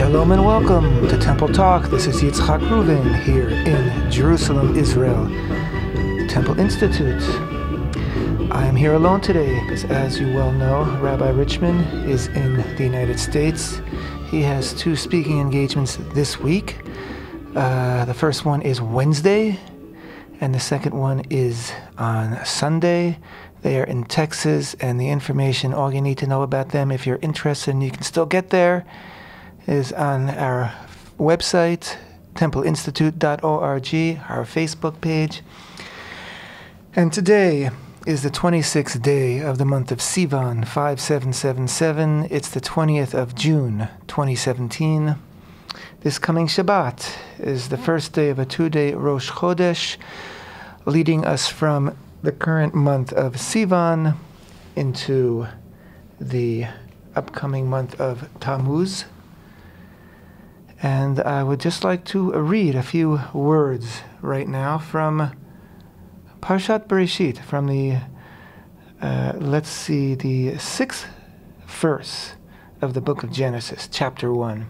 Shalom and welcome to Temple Talk. This is Yitzchak Reuven here in Jerusalem, Israel, the Temple Institute. I am here alone today because, as you well know, Rabbi Richman is in the United States. He has two speaking engagements this week. The first one is Wednesday, and the second one is on Sunday. They are in Texas, and the information, all you need to know about them, if you're interested and you can still get there, is on our website, templeinstitute.org, our Facebook page. And today is the 26th day of the month of Sivan, 5777. It's the 20th of June, 2017. This coming Shabbat is the first day of a 2-day Rosh Chodesh, leading us from the current month of Sivan into the upcoming month of Tammuz. And I would just like to read a few words right now from Parshat Bereshit, from the, the 6th verse of the book of Genesis, chapter 1.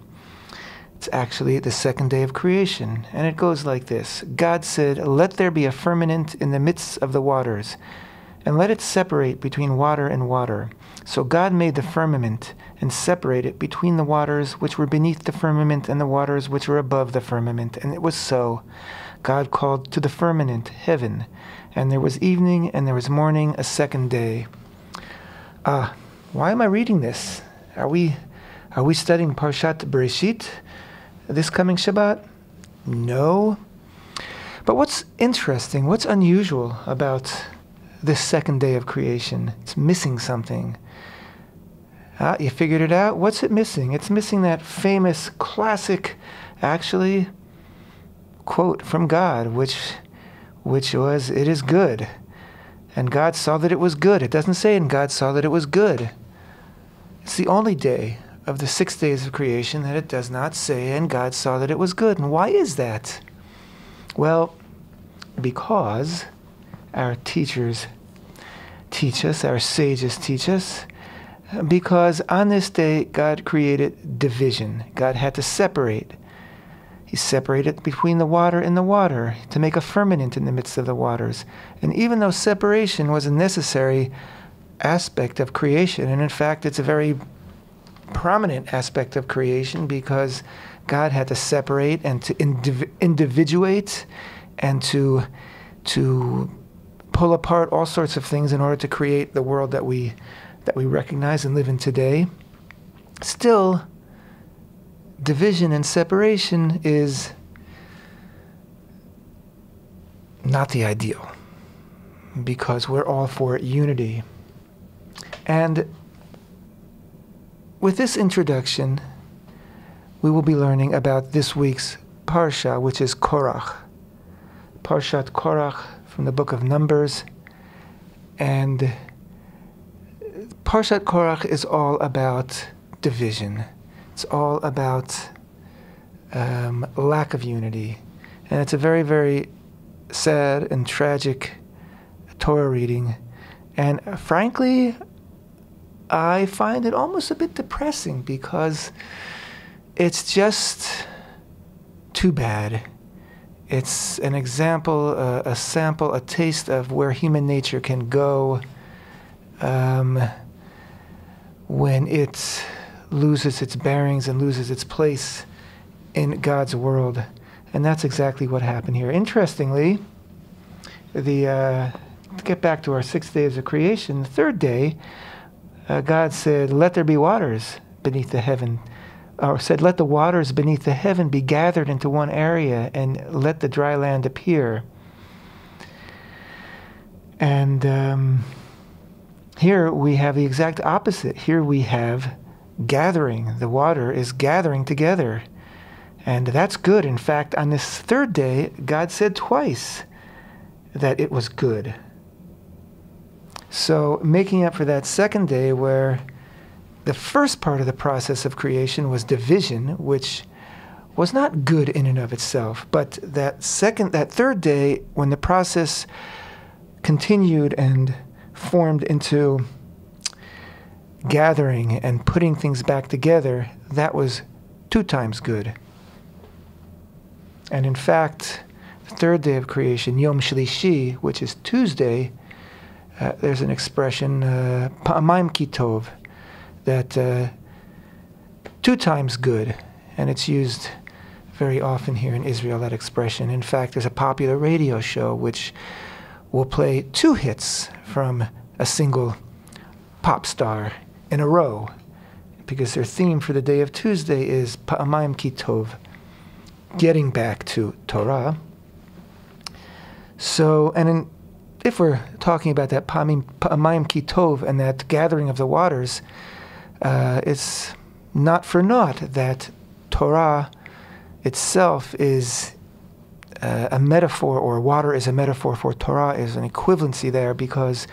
It's actually the second day of creation, and it goes like this. God said, "Let there be a firmament in the midst of the waters, and let it separate between water and water." So God made the firmament and separated between the waters which were beneath the firmament and the waters which were above the firmament. And it was so. God called to the firmament heaven, and there was evening and there was morning, a second day. Why am I reading this? Are we studying Parshat Bereshit this coming Shabbat? No. But what's interesting, what's unusual about this second day of creation? It's missing something. You figured it out? What's it missing? It's missing that famous, classic, actually, quote from God, which was, "It is good." And God saw that it was good. It doesn't say, "And God saw that it was good." It's the only day of the 6 days of creation that it does not say, "And God saw that it was good." And why is that? Well, because our teachers teach us, our sages teach us, because on this day God created division. God had to separate. He separated between the water and the water to make a firmament in the midst of the waters. And even though separation was a necessary aspect of creation, and in fact it's a very prominent aspect of creation, because God had to separate and to individuate and to pull apart all sorts of things in order to create the world that we recognize and live in today. Still, division and separation is not the ideal, because we're all for unity. And with this introduction, we will be learning about this week's Parsha, which is Korach. Parshat Korach from the book of Numbers. And Parshat Korach is all about division. It's all about lack of unity. And it's a very, very sad and tragic Torah reading. And frankly, I find it almost a bit depressing, because it's just too bad. It's an example, a sample, a taste of where human nature can go when it loses its bearings and loses its place in God's world. And that's exactly what happened here. Interestingly, to get back to our 6 days of creation, the third day, God said, "Let there be waters beneath the heaven," or said, "Let the waters beneath the heaven be gathered into one area, and let the dry land appear." And here we have the exact opposite. Here we have gathering. The water is gathering together. And that's good. In fact, on this third day, God said twice that it was good. So making up for that second day, where the first part of the process of creation was division, which was not good in and of itself, but that third day, when the process continued and formed into gathering and putting things back together, that was 2 times good. And in fact, the 3rd day of creation, Yom Shlishi, which is Tuesday, there's an expression, Pa'amayim ki tov, that 2 times good, and it's used very often here in Israel, that expression. In fact, there's a popular radio show which will play 2 hits from a single pop star in a row, because their theme for the day of Tuesday is Pa'amayim ki tov, getting back to Torah. So, if we're talking about that Pa'amayim ki tov and that gathering of the waters, it's not for naught that Torah itself is a metaphor, or water is a metaphor for Torah, is an equivalency there, because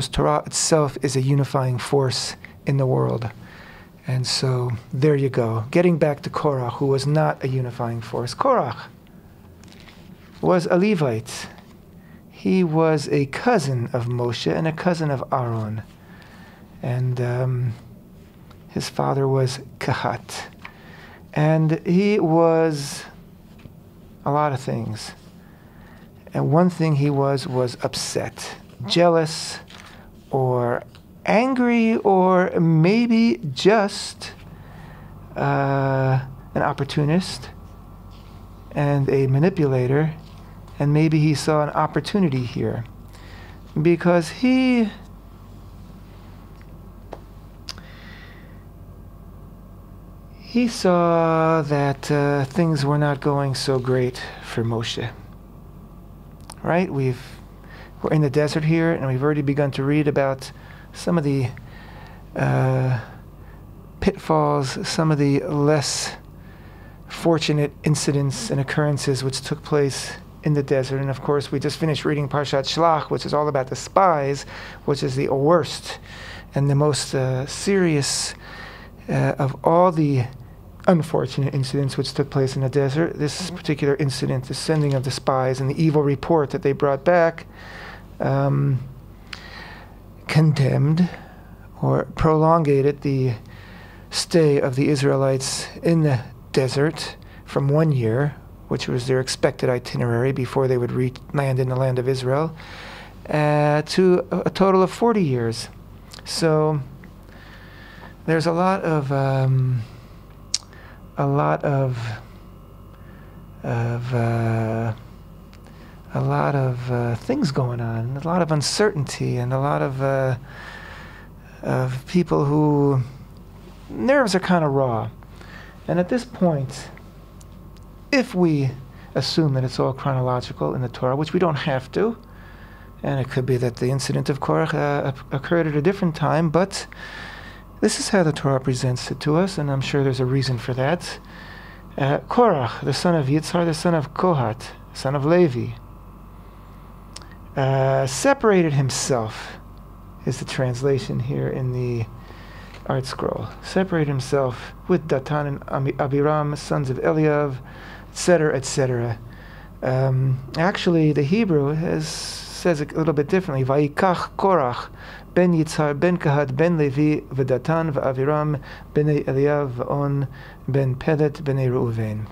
Torah itself is a unifying force in the world. And so there you go. Getting back to Korach, who was not a unifying force. Korach was a Levite. He was a cousin of Moshe and a cousin of Aaron. And his father was Kahat. And he was a lot of things. And one thing he was upset, jealous, or angry, or maybe just an opportunist and a manipulator. And maybe he saw an opportunity here, because he saw that things were not going so great for Moshe. Right? We're in the desert here, and we've already begun to read about some of the pitfalls, some of the less fortunate incidents and occurrences which took place in the desert. And of course, we just finished reading Parshat Shlach, which is all about the spies, which is the worst and the most serious of all the unfortunate incidents which took place in the desert. This particular incident, the sending of the spies and the evil report that they brought back, condemned or prolongated the stay of the Israelites in the desert from 1 year, which was their expected itinerary before they would land in the land of Israel, to a total of 40 years. So there's a lot of things going on, a lot of uncertainty, and a lot of people who nerves are kind of raw. And at this point, if we assume that it's all chronological in the Torah, which we don't have to, and it could be that the incident of Korach occurred at a different time, but this is how the Torah presents it to us, and I'm sure there's a reason for that. Korach, the son of Yitzchak, the son of Kohat, son of Levi, separated himself, is the translation here in the Art Scroll. Separated himself with Datan and Abiram, sons of Eliav, etc., etc. Actually, the Hebrew says it a little bit differently. Vayikach Korach ben Yitzhar ben Kahat ben Levi v'Datan v'Aviram b'nei Eliav v'on ben Pelet b'nei Reuven.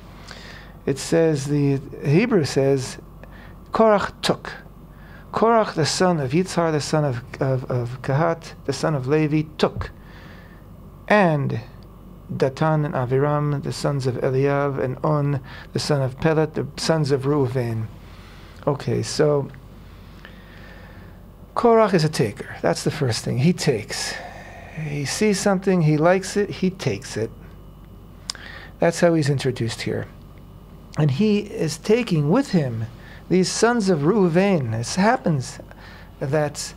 It says, the Hebrew says, Korach took. Korach, the son of Yitzhar, the son of Kahat, the son of Levi, took. And Datan and Aviram, the sons of Eliav, and On, the son of Pelet, the sons of Reuven. Okay, so Korach is a taker. That's the first thing. He takes. He sees something, he likes it, he takes it. That's how he's introduced here. And he is taking with him these sons of Reuven. It happens that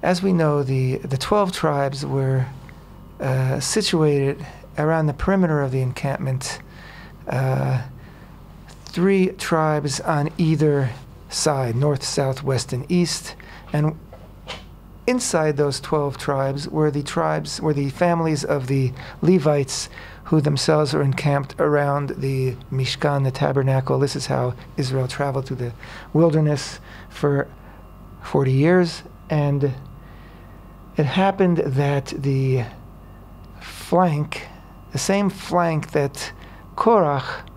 as we know, the 12 tribes were situated around the perimeter of the encampment, 3 tribes on either side, north, south, west, and east. And inside those 12 tribes were the families of the Levites, who themselves are encamped around the Mishkan, the tabernacle. This is how Israel traveled through the wilderness for 40 years. And it happened that the flank the same flank that Korach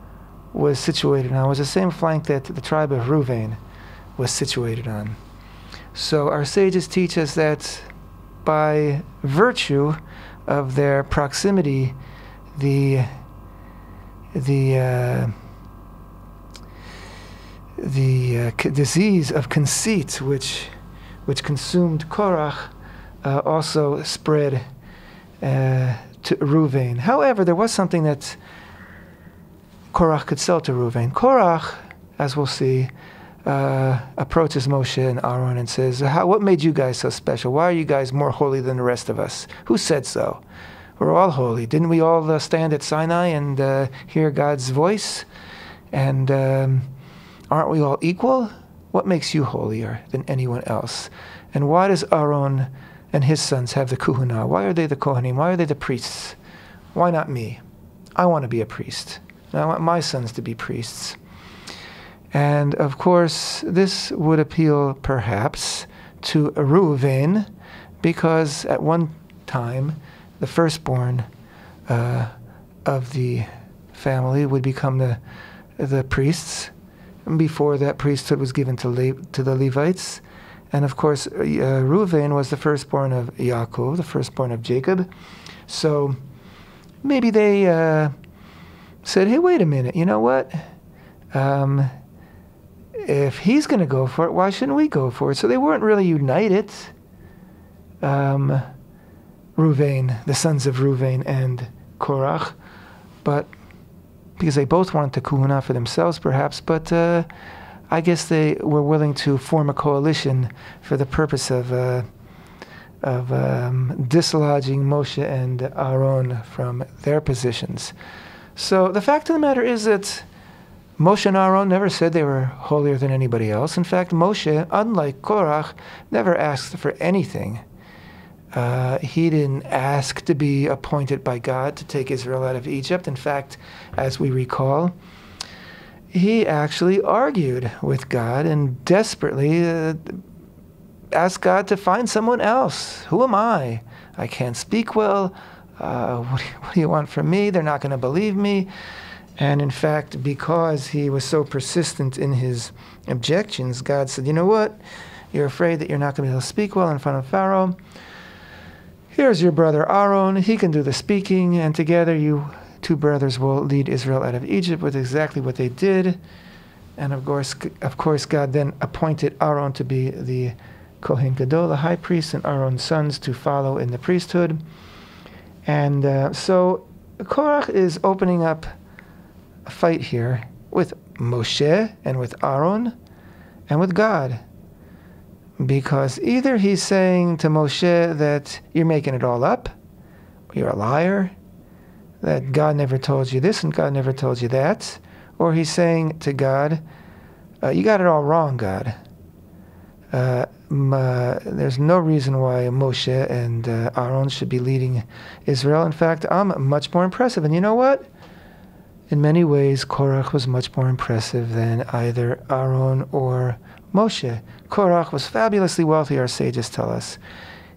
was situated on, was the same flank that the tribe of Reuven was situated on. So our sages teach us that by virtue of their proximity, the disease of conceit, which consumed Korach, also spread to Reuven. However, there was something that Korach could sell to Reuven. Korach, as we'll see, approaches Moshe and Aaron and says, what made you guys so special? Why are you guys more holy than the rest of us? Who said so? We're all holy. Didn't we all stand at Sinai and hear God's voice? And aren't we all equal? What makes you holier than anyone else? And why does Aaron and his sons have the kuhuna? Why are they the kohanim? Why are they the priests? Why not me? I want to be a priest. And I want my sons to be priests. And of course, this would appeal perhaps to Reuven, because at one time, the firstborn of the family would become the priests. And before that priesthood was given to the Levites. And of course, Reuven was the firstborn of Yaakov, the firstborn of Jacob. So maybe they said, hey, wait a minute, you know what? If he's going to go for it, why shouldn't we go for it? So they weren't really united. Reuven, the sons of Reuven and Korach, but because they both wanted to kahuna for themselves, perhaps, but I guess they were willing to form a coalition for the purpose of dislodging Moshe and Aaron from their positions. So the fact of the matter is that Moshe and Aaron never said they were holier than anybody else. In fact, Moshe, unlike Korach, never asked for anything. He didn't ask to be appointed by God to take Israel out of Egypt. In fact, as we recall, he actually argued with God and desperately asked God to find someone else. Who am I? I can't speak well. What do you want from me? They're not going to believe me. And in fact, because he was so persistent in his objections, God said, you know what? You're afraid that you're not going to be able to speak well in front of Pharaoh. Here's your brother Aaron. He can do the speaking, and together you two brothers will lead Israel out of Egypt, with exactly what they did. And of course, God then appointed Aaron to be the Kohen Gadol, the high priest, and Aaron's sons to follow in the priesthood. And so Korach is opening up a fight here with Moshe and with Aaron and with God. Because either he's saying to Moshe that you're making it all up, you're a liar, that God never told you this and God never told you that, or he's saying to God, you got it all wrong, God. There's no reason why Moshe and Aaron should be leading Israel. In fact, I'm much more impressive. And you know what? In many ways, Korach was much more impressive than either Aaron or Moshe. Korach was fabulously wealthy, our sages tell us.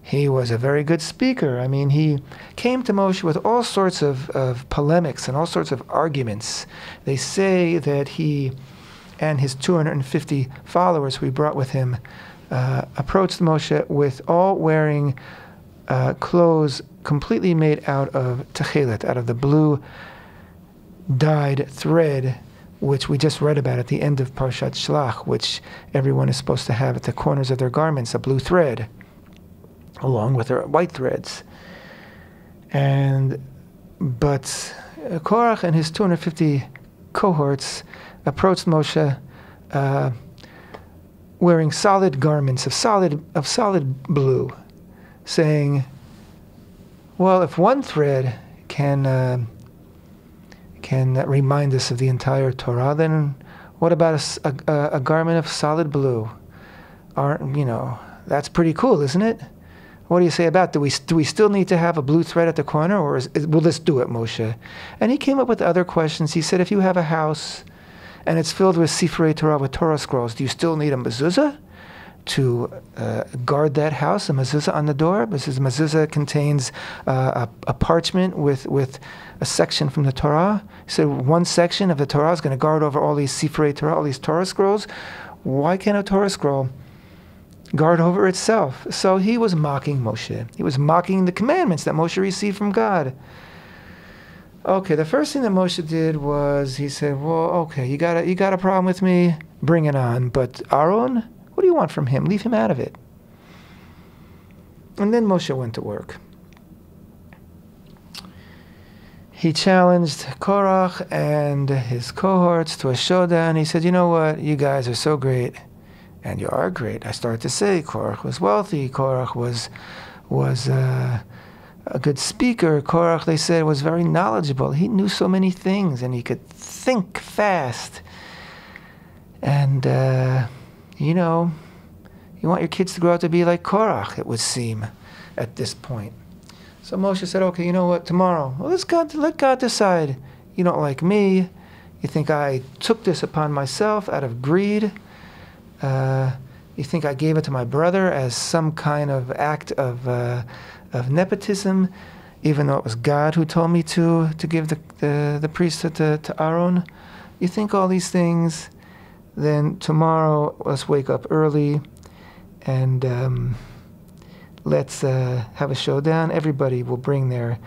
He was a very good speaker. I mean, he came to Moshe with all sorts of polemics and all sorts of arguments. They say that he and his 250 followers who he brought with him approached Moshe with all wearing clothes completely made out of techelet, out of the blue dyed thread, which we just read about at the end of Parshat Shlach, which everyone is supposed to have at the corners of their garments, a blue thread, along with their white threads. But Korach and his 250 cohorts approached Moshe wearing solid garments of solid blue, saying, well, if one thread can remind us of the entire Torah, then what about a garment of solid blue? That's pretty cool, isn't it? What do you say about it? Do we still need to have a blue thread at the corner, or will this do it, Moshe? And he came up with other questions. He said, if you have a house and it's filled with Sifrei Torah, with Torah scrolls, do you still need a mezuzah? to guard that house, a mezuzah on the door. This mezuzah contains a parchment with a section from the Torah. So one section of the Torah is going to guard over all these Sifrei Torah, all these Torah scrolls. Why can't a Torah scroll guard over itself? So he was mocking Moshe. He was mocking the commandments that Moshe received from God. Okay, the first thing that Moshe did was he said, well, okay, you got a problem with me? Bring it on. But Aaron, what do you want from him? Leave him out of it. And then Moshe went to work. He challenged Korach and his cohorts to a showdown. He said, you know what? You guys are so great. And you are great. I started to say Korach was wealthy. Korach was a good speaker. Korach, they said, was very knowledgeable. He knew so many things, and he could think fast. And, you know, you want your kids to grow up to be like Korach, it would seem, at this point. So Moshe said, okay, you know what, tomorrow, well, let God decide. You don't like me. You think I took this upon myself out of greed. You think I gave it to my brother as some kind of act of nepotism, even though it was God who told me to give the priesthood to Aaron. You think all these things, then tomorrow let's wake up early and let's have a showdown. Everybody will bring their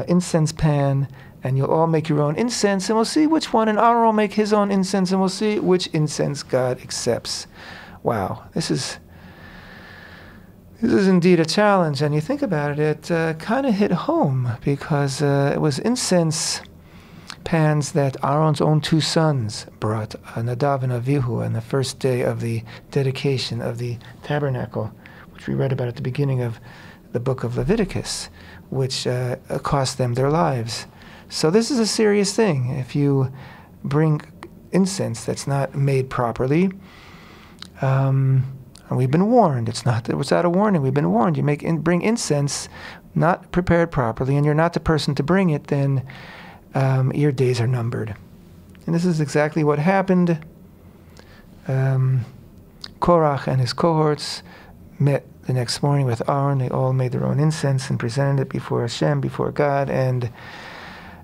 incense pan, and you'll all make your own incense, and we'll see which one, and Aaron will make his own incense, and we'll see which incense God accepts. Wow, this is indeed a challenge, and you think about it, it kind of hit home, because it was incense pans that Aaron's own two sons brought, Nadav and Avihu, on the first day of the dedication of the tabernacle, which we read about at the beginning of the book of Leviticus, which cost them their lives. So this is a serious thing. If you bring incense that's not made properly, and we've been warned. It's not that it was out of warning. We've been warned. You bring incense not prepared properly, and you're not the person to bring it, then your days are numbered. And this is exactly what happened. Korach and his cohorts met the next morning with Aaron. They all made their own incense and presented it before Hashem, before God, and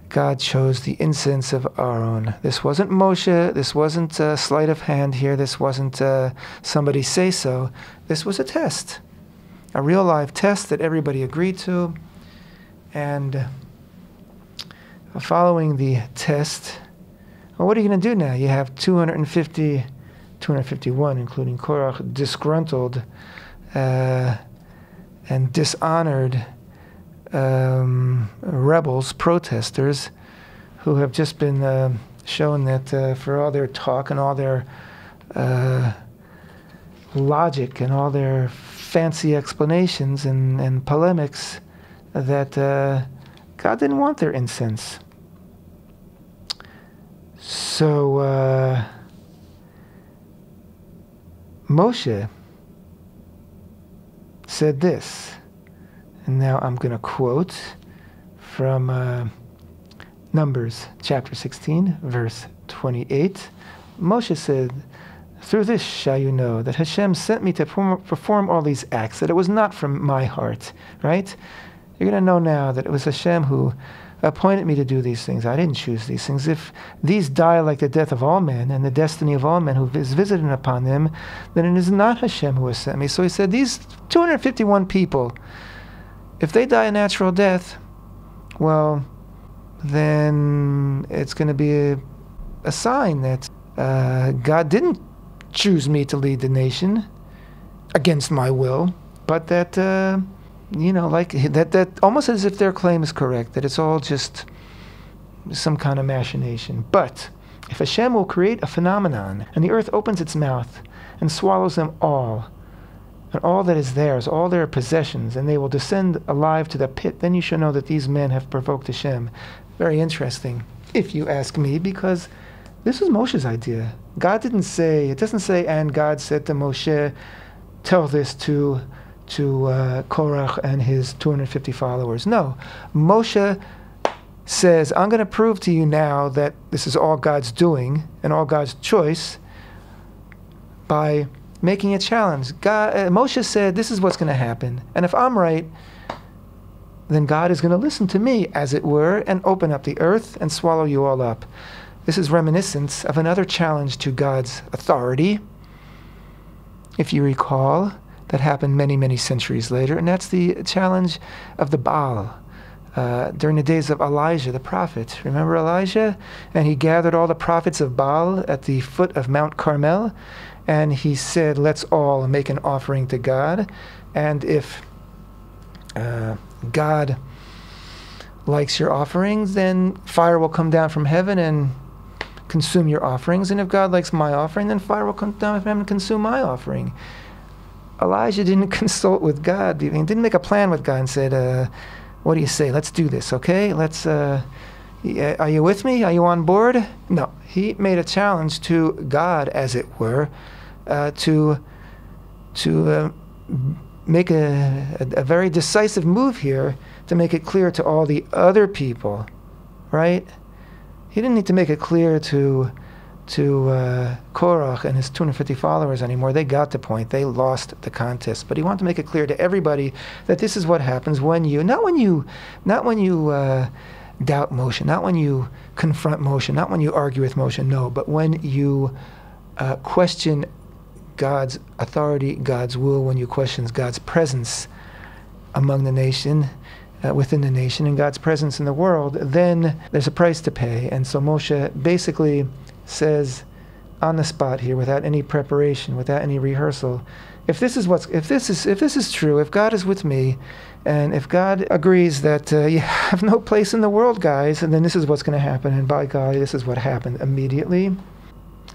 God chose the incense of Aaron. This wasn't Moshe. This wasn't a sleight of hand here. This wasn't somebody say so. This was a test, a real live test that everybody agreed to. And following the test, well, what are you going to do now? You have 251, including Korach, disgruntled and dishonored rebels, protesters, who have just been shown that for all their talk and all their logic and all their fancy explanations and polemics, that God didn't want their incense. So Moshe said this. And now I'm going to quote from Numbers chapter 16, verse 28. Moshe said, "Through this shall you know that Hashem sent me to perform all these acts, that it was not from my heart." Right? You're going to know now that it was Hashem who appointed me to do these things. I didn't choose these things. If these die like the death of all men and the destiny of all men who is visited upon them, then it is not Hashem who has sent me. So he said, these 251 people, if they die a natural death, well, then it's going to be a sign that God didn't choose me to lead the nation against my will, but that, like that almost as if their claim is correct, that it's all just some kind of machination. But if Hashem will create a phenomenon, and the earth opens its mouth and swallows them all, and all that is theirs, all their possessions, and they will descend alive to the pit, then you shall know that these men have provoked Hashem. Very interesting, if you ask me, because this was Moshe's idea. God didn't say, it doesn't say, and God said to Moshe, tell this to Korach and his 250 followers. No, Moshe says, I'm going to prove to you now that this is all God's doing and all God's choice by making a challenge. Moshe said, this is what's going to happen. And if I'm right, then God is going to listen to me, as it were, and open up the earth and swallow you all up. This is reminiscent of another challenge to God's authority, if you recall, that happened many, many centuries later, and that's the challenge of the Baal during the days of Elijah, the prophet. Remember Elijah? And he gathered all the prophets of Baal at the foot of Mount Carmel, and he said, let's all make an offering to God, and if God likes your offerings, then fire will come down from heaven and consume your offerings. And if God likes my offering, then fire will come down from heaven and consume my offering. Elijah didn't consult with God. He didn't make a plan with God and said, what do you say? Let's do this, okay? Let's. Are you with me? Are you on board? No. He made a challenge to God, as it were, to make a very decisive move here to make it clear to all the other people, right? He didn't need to make it clear to Korach and his 250 followers anymore. They got the point. They lost the contest. But he wanted to make it clear to everybody that this is what happens when you, not when you doubt Moshe, not when you confront Moshe, not when you argue with Moshe, no, but when you question God's authority, God's will, when you question God's presence among the nation, within the nation, and God's presence in the world, then there's a price to pay. And so Moshe basically says on the spot here, without any preparation, without any rehearsal, if this is true, if God is with me, and if God agrees that you have no place in the world, guys, and then this is what's going to happen. And by golly, this is what happened immediately.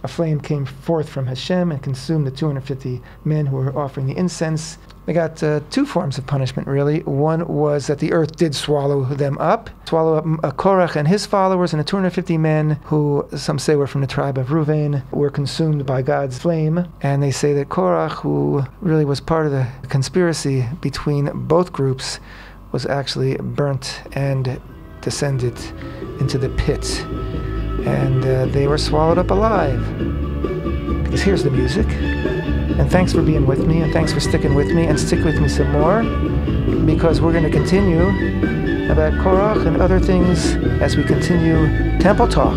A flame came forth from Hashem and consumed the 250 men who were offering the incense. They got two forms of punishment, really. One was that the earth did swallow them up, swallow up Korach and his followers, and the 250 men who some say were from the tribe of Reuven were consumed by God's flame. And they say that Korach, who really was part of the conspiracy between both groups, was actually burnt and descended into the pit. And they were swallowed up alive. Because here's the music. And thanks for being with me, and thanks for sticking with me, and stick with me some more, because we're going to continue about Korach and other things as we continue Temple Talk.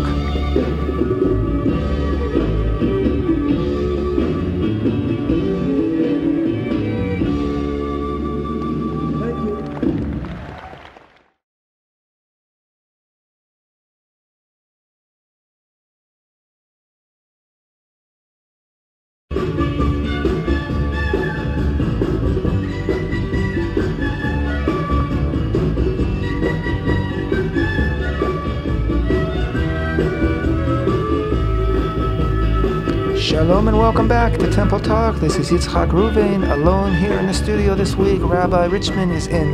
Shalom and welcome back to Temple Talk. This is Yitzchak Reuven, alone here in the studio this week. Rabbi Richman is in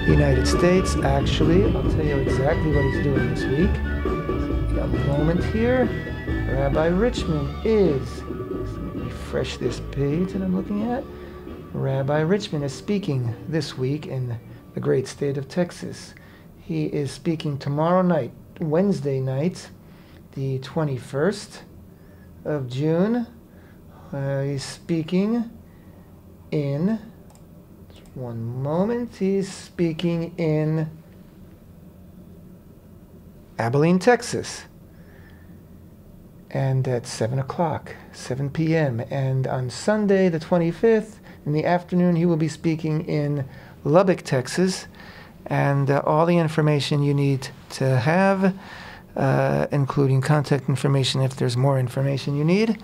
the United States. Actually, I'll tell you exactly what he's doing this week. A moment here. Rabbi Richman is, let me refresh this page that I'm looking at. Rabbi Richman is speaking this week in the great state of Texas. He is speaking tomorrow night, Wednesday night, the 21st of June. He's speaking in, one moment, he's speaking in Abilene, Texas. And at 7 o'clock, 7 p.m. And on Sunday, the 25th, in the afternoon, he will be speaking in Lubbock, Texas. And all the information you need to have, including contact information if there's more information you need,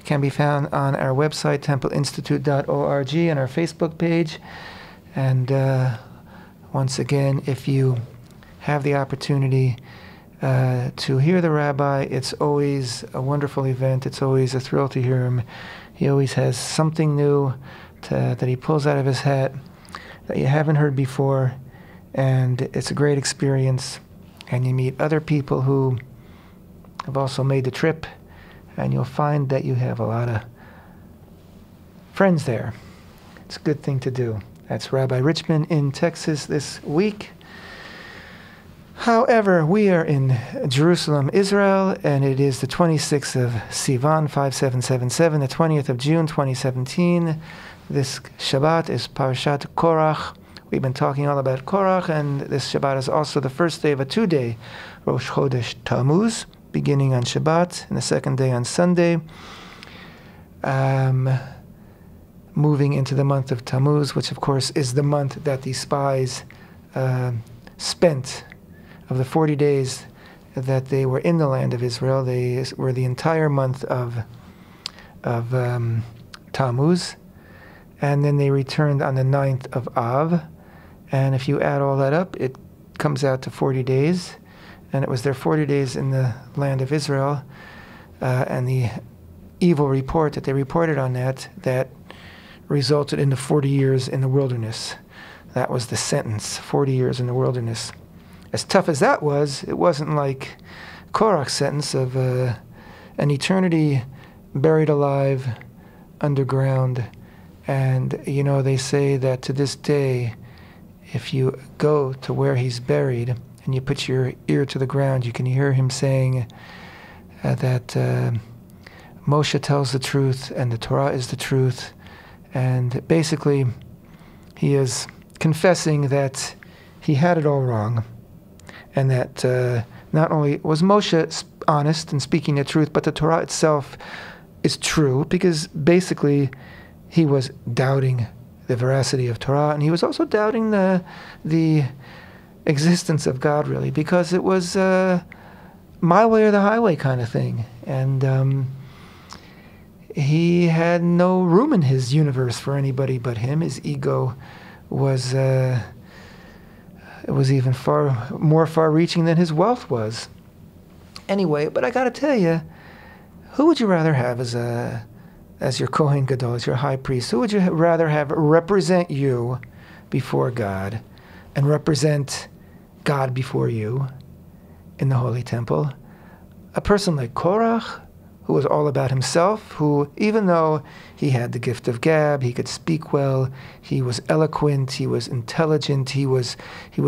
can be found on our website, templeinstitute.org, and our Facebook page. And once again, if you have the opportunity to hear the rabbi, it's always a wonderful event. It's always a thrill to hear him. He always has something new that he pulls out of his hat that you haven't heard before, and it's a great experience. And you meet other people who have also made the trip, and you'll find that you have a lot of friends there. It's a good thing to do. That's Rabbi Richman in Texas this week. However, we are in Jerusalem, Israel, and it is the 26th of Sivan, 5777, the 20th of June, 2017. This Shabbat is Parashat Korach. We've been talking all about Korach, and this Shabbat is also the first day of a two-day Rosh Chodesh Tammuz, beginning on Shabbat and the second day on Sunday. Moving into the month of Tammuz, which of course is the month that the spies spent. Of the 40 days that they were in the land of Israel, they were the entire month of Tammuz, and then they returned on the 9th of Av, and if you add all that up, it comes out to 40 days, and it was their 40 days in the land of Israel, and the evil report that they reported on that resulted in the 40 years in the wilderness. That was the sentence, 40 years in the wilderness. As tough as that was, it wasn't like Korach's sentence of an eternity buried alive underground. And, you know, they say that to this day, if you go to where he's buried and you put your ear to the ground, you can hear him saying that Moshe tells the truth and the Torah is the truth. And basically, he is confessing that he had it all wrong. And that not only was Moshe honest and speaking the truth, but the Torah itself is true, because basically he was doubting the veracity of Torah, and he was also doubting the existence of God, really, because it was my way or the highway kind of thing. And he had no room in his universe for anybody but him. His ego was... it was even more far-reaching than his wealth was. Anyway, but I got to tell you, who would you rather have as your Kohen Gadol, as your high priest? Who would you rather have represent you before God and represent God before you in the Holy Temple? A person like Korach, who was all about himself, who, even though he had the gift of gab, he could speak well, he was eloquent, he was intelligent, he was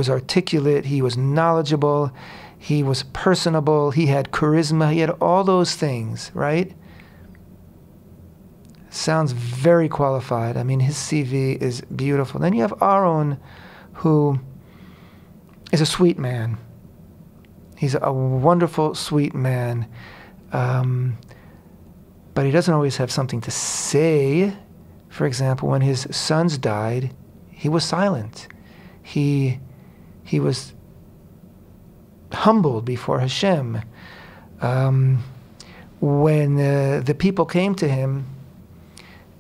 articulate, he was knowledgeable, he was personable, he had charisma, he had all those things, right? Sounds very qualified. I mean, his CV is beautiful. Then you have Aaron, who is a sweet man. He's a wonderful, sweet man. But he doesn't always have something to say. For example, when his sons died, he was silent. He was humbled before Hashem. When the people came to him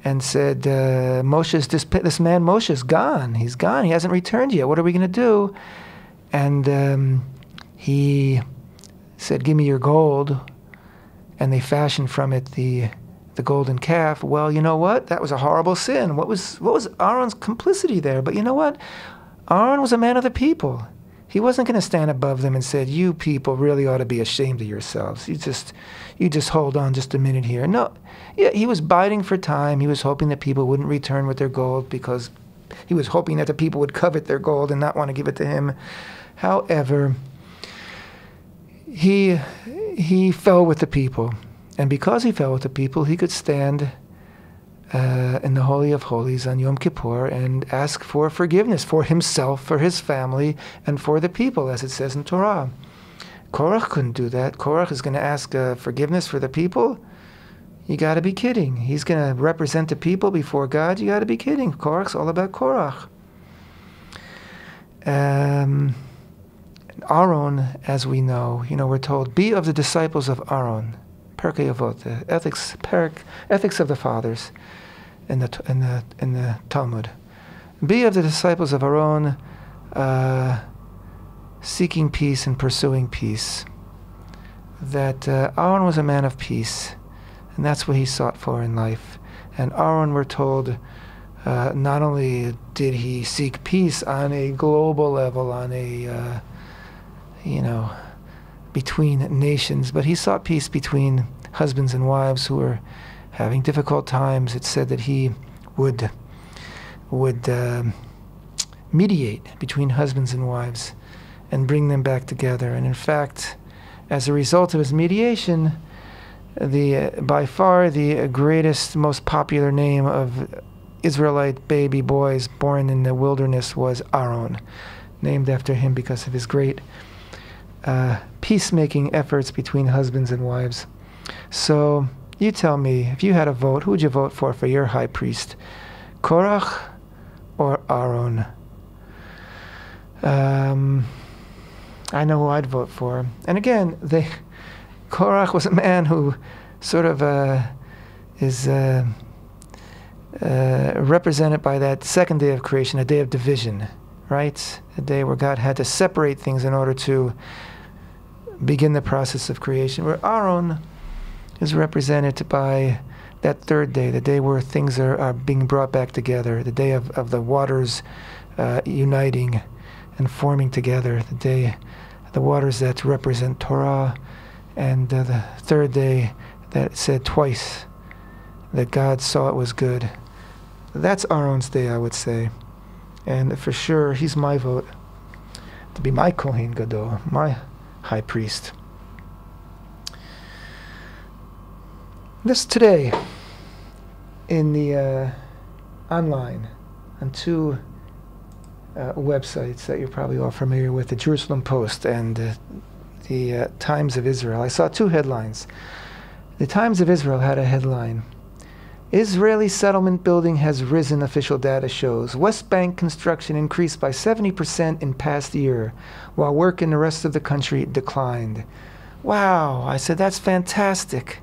and said, this man Moshe is gone. He's gone. He hasn't returned yet. What are we going to do? And he said, give me your gold. And they fashioned from it the golden calf. Well, you know what? That was a horrible sin. What was Aaron's complicity there? But you know what? Aaron was a man of the people. He wasn't going to stand above them and say, you people really ought to be ashamed of yourselves. You just hold on just a minute here. No. Yeah, he was biding for time. He was hoping that people wouldn't return with their gold, because he was hoping that the people would covet their gold and not want to give it to him. However, he fell with the people. And because he fell with the people, he could stand in the Holy of Holies on Yom Kippur and ask for forgiveness for himself, for his family, and for the people, as it says in Torah. Korach couldn't do that. Korach is going to ask forgiveness for the people? You got to be kidding. He's going to represent the people before God? You got to be kidding. Korach's all about Korach. Aaron, as we know, we're told, be of the disciples of Aaron. Perkei Avot, the ethics of the fathers in the Talmud. Be of the disciples of Aaron, seeking peace and pursuing peace. That Aaron was a man of peace, and that's what he sought for in life. And Aaron, we're told, not only did he seek peace on a global level, on a between nations, but he sought peace between husbands and wives who were having difficult times. It said that he would mediate between husbands and wives and bring them back together. And in fact, as a result of his mediation, by far the greatest, most popular name of Israelite baby boys born in the wilderness was Aaron, named after him because of his great peacemaking efforts between husbands and wives. So you tell me, if you had a vote, who would you vote for your high priest? Korach or Aaron? I know who I'd vote for. And again, Korach was a man who sort of is represented by that second day of creation, a day of division, right? A day where God had to separate things in order to begin the process of creation, where Aaron is represented by that third day, the day where things are being brought back together, the day of the waters uniting and forming together, the waters that represent Torah, and the third day that said twice that God saw it was good. That's Aaron's day, I would say. And for sure, he's my vote to be my Kohen Gadol, my high priest. This today, in the online, on two websites that you're probably all familiar with, the Jerusalem Post and the Times of Israel, I saw two headlines. The Times of Israel had a headline: Israeli settlement building has risen, official data shows. West Bank construction increased by 70% in past year, while work in the rest of the country declined. Wow, I said, that's fantastic.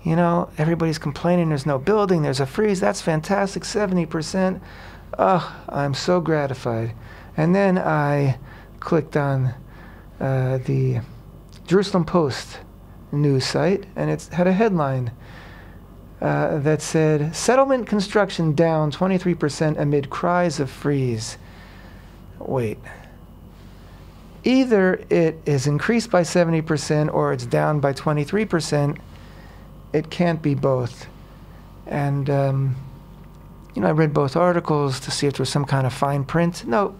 You know, everybody's complaining there's no building, there's a freeze. That's fantastic, 70%. Oh, I'm so gratified. And then I clicked on the Jerusalem Post news site, and it had a headline that said, settlement construction down 23% amid cries of freeze. Wait. Either it is increased by 70% or it's down by 23%. It can't be both. And, you know, I read both articles to see if there was some kind of fine print. No.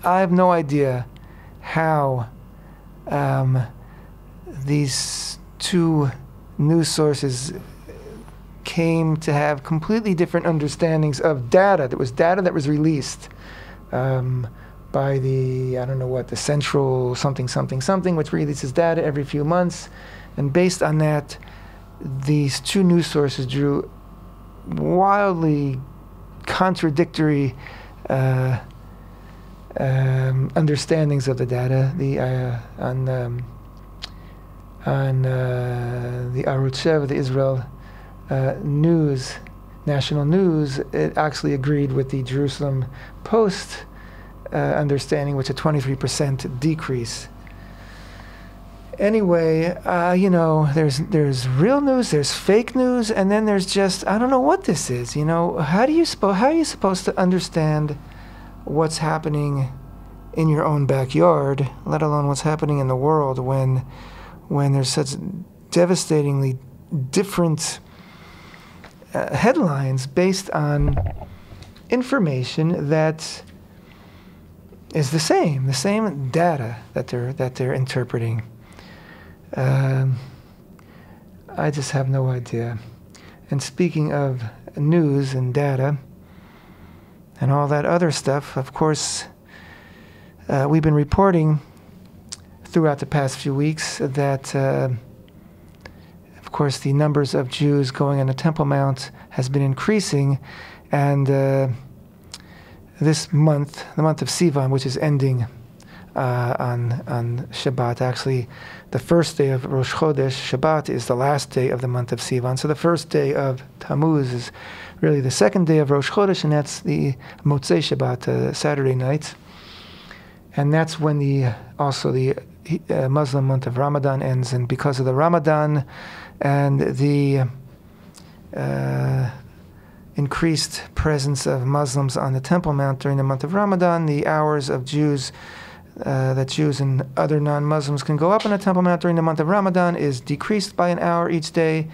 I have no idea how these two news sources came to have completely different understandings of data. There was data that was released by the, I don't know what, the Central something, which releases data every few months. And based on that, these two news sources drew wildly contradictory understandings of the data. On the Arutz Sheva, the Israel news, national news, it actually agreed with the Jerusalem Post understanding, which a 23% decrease. Anyway, you know, there's real news, there's fake news, and then there's just, I don't know what this is. You know, how are you supposed to understand what's happening in your own backyard, let alone what's happening in the world, when there's such devastatingly different headlines based on information that is the same data that they're interpreting. I just have no idea. And speaking of news and data and all that other stuff, of course, we've been reporting throughout the past few weeks that, of course, the numbers of Jews going on the Temple Mount has been increasing, and this month, the month of Sivan, which is ending on Shabbat, actually, the first day of Rosh Chodesh, Shabbat, is the last day of the month of Sivan. So the first day of Tammuz is really the second day of Rosh Chodesh, and that's the Motzei Shabbat, Saturday night. And that's when also the Muslim month of Ramadan ends. And because of the Ramadan and the increased presence of Muslims on the Temple Mount during the month of Ramadan, the hours of Jews that Jews and other non-Muslims can go up on the Temple Mount during the month of Ramadan is decreased by an hour each day.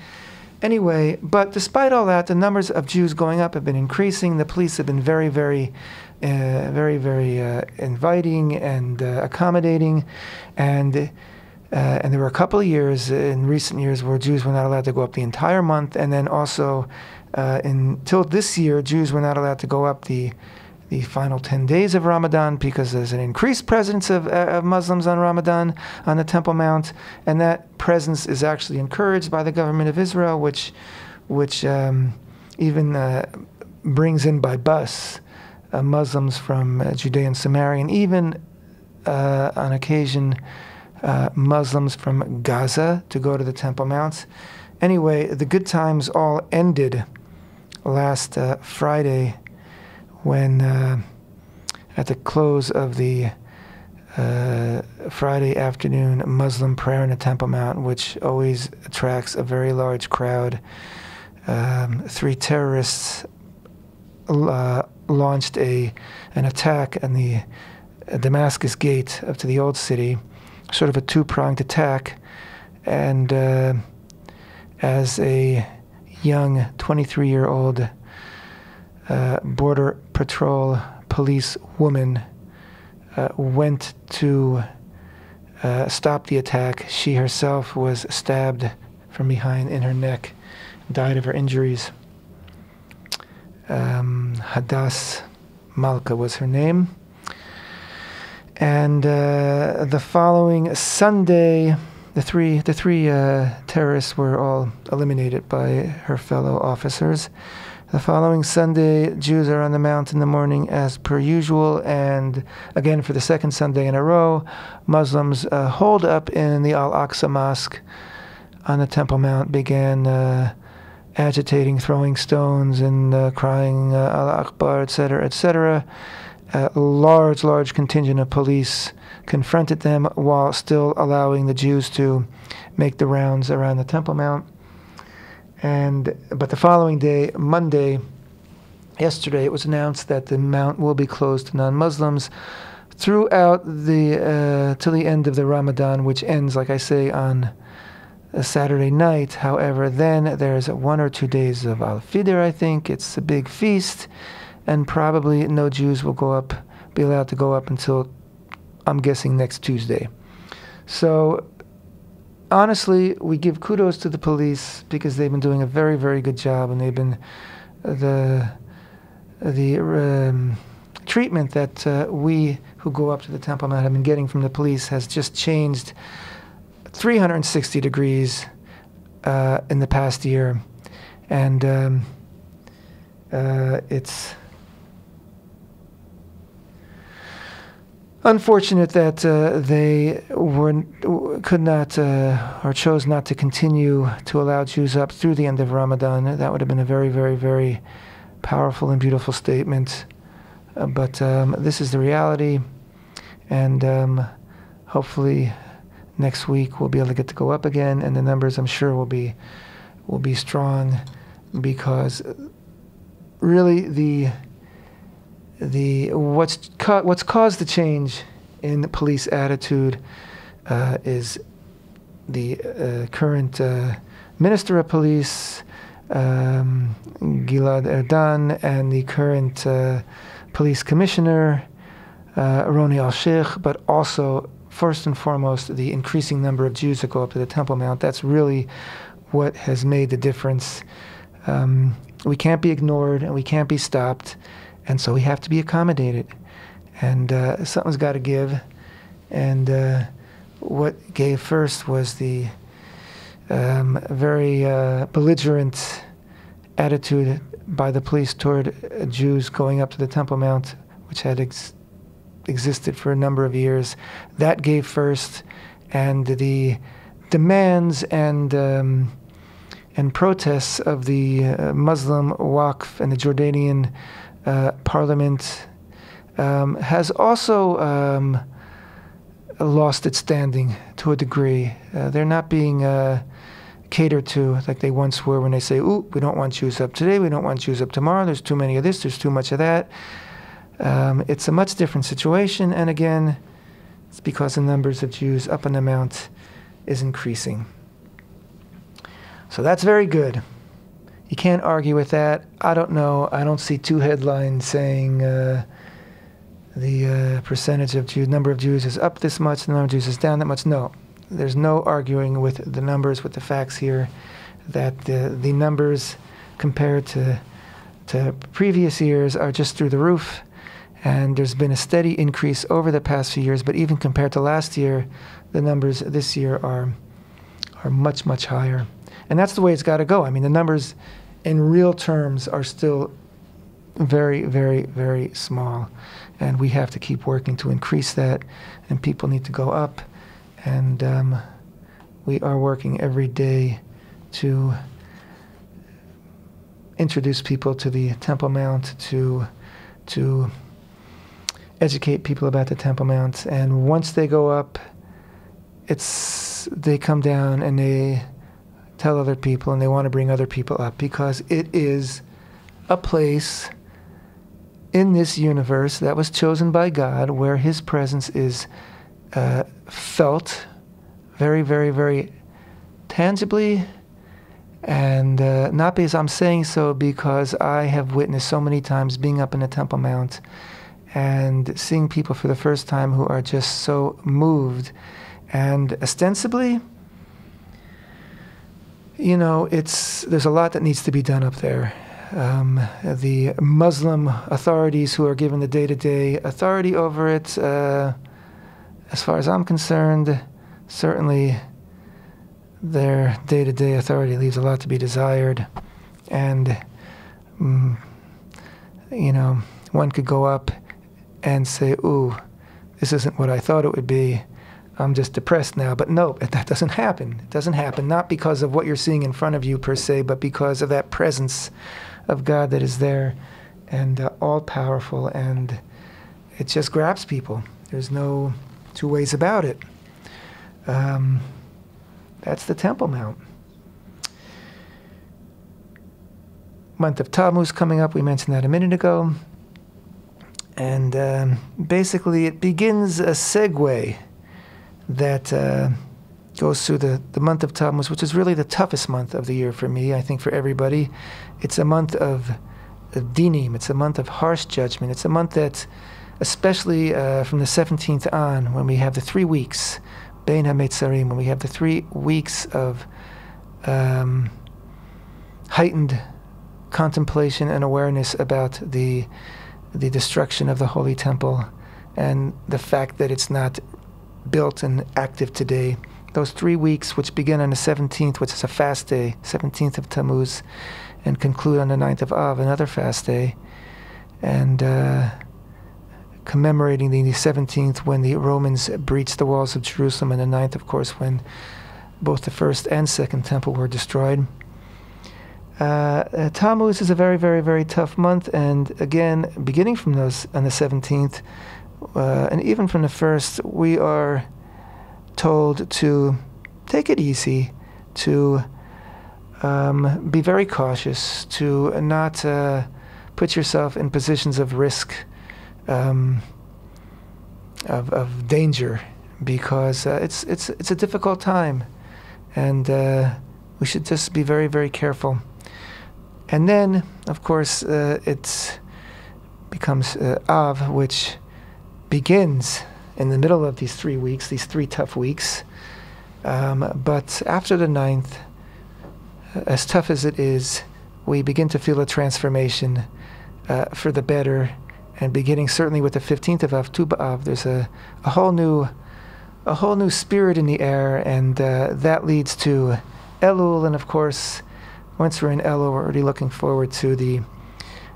Anyway, but despite all that, the numbers of Jews going up have been increasing. The police have been very, very very, very inviting and accommodating, and there were a couple of years in recent years where Jews were not allowed to go up the entire month, and then also until this year, Jews were not allowed to go up the final 10 days of Ramadan because there's an increased presence of Muslims on Ramadan on the Temple Mount, and that presence is actually encouraged by the government of Israel, which even brings in by bus Muslims from Judea and Samaria, and even on occasion Muslims from Gaza to go to the Temple Mount. Anyway, the good times all ended last Friday when at the close of the Friday afternoon Muslim prayer in the Temple Mount, which always attracts a very large crowd, 3 terrorists launched an attack on the Damascus gate up to the old city, sort of a 2-pronged attack, and as a young 23-year-old Border Patrol police woman went to stop the attack, she herself was stabbed from behind in her neck, died of her injuries. Hadass Malka was her name. And the following Sunday, the three terrorists were all eliminated by her fellow officers. The following Sunday, Jews are on the Mount in the morning as per usual, and again for the second Sunday in a row, Muslims holed up in the Al-Aqsa Mosque on the Temple Mount, began agitating, throwing stones, and crying Allah Akbar, etc., etc. A large contingent of police confronted them while still allowing the Jews to make the rounds around the Temple Mount. But the following day, Monday, yesterday, it was announced that the Mount will be closed to non-Muslims throughout till the end of the Ramadan, which ends, like I say, on a Saturday night. However, then there's 1 or 2 days of Al-Fitr, I think. It's a big feast, and probably no Jews will be allowed to go up until, I'm guessing, next Tuesday. So honestly, we give kudos to the police because they've been doing a very, very good job, and they've been the treatment that we who go up to the Temple Mount have been getting from the police has just changed 360 degrees in the past year, and it's unfortunate that they could not or chose not to continue to allow Jews up through the end of Ramadan. That would have been a very, very, very powerful and beautiful statement. But this is the reality, and hopefully next week we'll be able to get to go up again, and the numbers, I'm sure, will be strong, because really what's caused the change in the police attitude is the current Minister of Police, Gilad Erdan, and the current Police Commissioner, Roni Al-Sheikh, but also, first and foremost, the increasing number of Jews that go up to the Temple Mount. That's really what has made the difference. We can't be ignored, and we can't be stopped. And so we have to be accommodated, and something's got to give. And what gave first was the very belligerent attitude by the police toward Jews going up to the Temple Mount, which had existed for a number of years. That gave first, and the demands and protests of the Muslim Waqf and the Jordanian Parliament has also lost its standing to a degree. They're not being catered to like they once were, when they say, "Ooh, we don't want Jews up today, we don't want Jews up tomorrow, there's too many of this, there's too much of that." It's a much different situation, and again, it's because the numbers of Jews up on the Mount is increasing. So that's very good. You can't argue with that. I don't know. I don't see 2 headlines saying the percentage of Jews, number of Jews is up this much, the number of Jews is down that much. No, there's no arguing with the numbers, with the facts here, that the numbers compared to previous years are just through the roof, and there's been a steady increase over the past few years, but even compared to last year, the numbers this year are much, much higher. And that's the way it's got to go. I mean, the numbers in real terms are still very, very, very small, and we have to keep working to increase that, and people need to go up, and we are working every day to introduce people to the Temple Mount, to educate people about the Temple Mount, and once they go up, they come down and they tell other people, and they want to bring other people up, because it is a place in this universe that was chosen by God, where His presence is felt very, very, very tangibly, and not because I'm saying so, because I have witnessed so many times being up in the Temple Mount and seeing people for the first time who are just so moved. And ostensibly, you know, there's a lot that needs to be done up there. The Muslim authorities who are given the day-to-day authority over it, as far as I'm concerned, certainly their day-to-day authority leaves a lot to be desired. And, you know, one could go up and say, ooh, this isn't what I thought it would be. I'm just depressed now. But no, that doesn't happen. It doesn't happen, not because of what you're seeing in front of you per se, but because of that presence of God that is there, and all-powerful, and it just grabs people. There's no two ways about it. That's the Temple Mount. Month of Tammuz coming up, we mentioned that a minute ago. And basically it begins a segue that goes through the month of Tammuz, which is really the toughest month of the year for me, I think for everybody. It's a month of dinim. It's a month of harsh judgment. It's a month that, especially from the 17th on, when we have the 3 weeks, Bein HaMetzarim, when we have the 3 weeks of heightened contemplation and awareness about the destruction of the Holy Temple and the fact that it's not built and active today. Those 3 weeks, which begin on the 17th, which is a fast day, 17th of Tammuz, and conclude on the 9th of Av, another fast day, and commemorating the 17th when the Romans breached the walls of Jerusalem, and the 9th, of course, when both the first and second temple were destroyed. Tammuz is a very, very, very tough month, and again, beginning from those on the 17th, and even from the first, we are told to take it easy, to be very cautious, to not put yourself in positions of risk, of danger, because it's a difficult time, and we should just be very, very careful. And then, of course, it becomes Av, which begins in the middle of these 3 weeks, these 3 tough weeks. But after the 9th, as tough as it is, we begin to feel a transformation for the better. And beginning certainly with the 15th of Av, Tu B'Av, there's a whole new spirit in the air, and that leads to Elul. And of course, once we're in Elul, we're already looking forward to the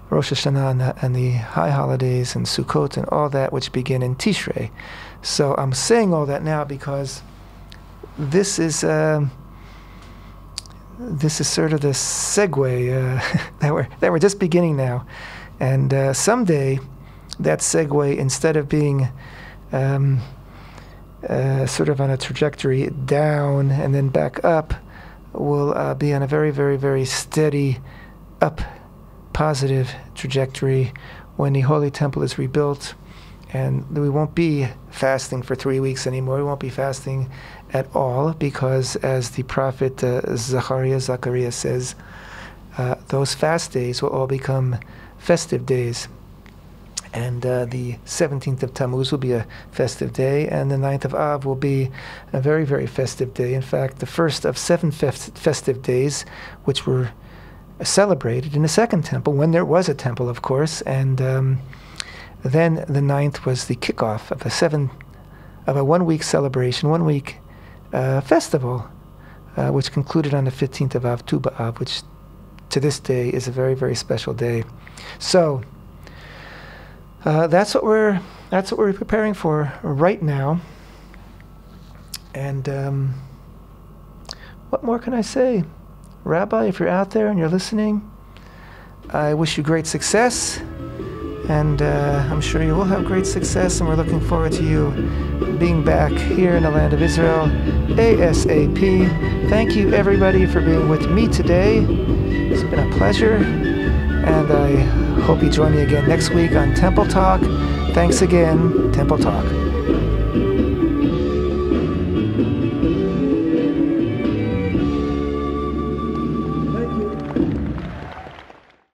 Rosh Hashanah and the high holidays and Sukkot and all that, which begin in Tishrei. So I'm saying all that now because this is sort of the segue that we're just beginning now, and someday that segue, instead of being sort of on a trajectory down and then back up, will be on a very, very, very steady up, positive trajectory when the Holy Temple is rebuilt, and we won't be fasting for 3 weeks anymore. We won't be fasting at all, because as the prophet Zechariah says, those fast days will all become festive days. And the 17th of Tammuz will be a festive day, and the 9th of Av will be a very, very festive day. In fact, the first of 7 festive days, which were celebrated in the Second Temple, when there was a temple, of course. And then the 9th was the kickoff of a 1-week celebration, 1-week festival, which concluded on the 15th of Av, Tu B'Av, which to this day is a very, very special day. So that's what we're preparing for right now. And what more can I say? Rabbi, if you're out there and you're listening, I wish you great success. And I'm sure you will have great success, and we're looking forward to you being back here in the land of Israel ASAP. Thank you, everybody, for being with me today. It's been a pleasure, and I hope you join me again next week on Temple Talk. Thanks again, Temple Talk.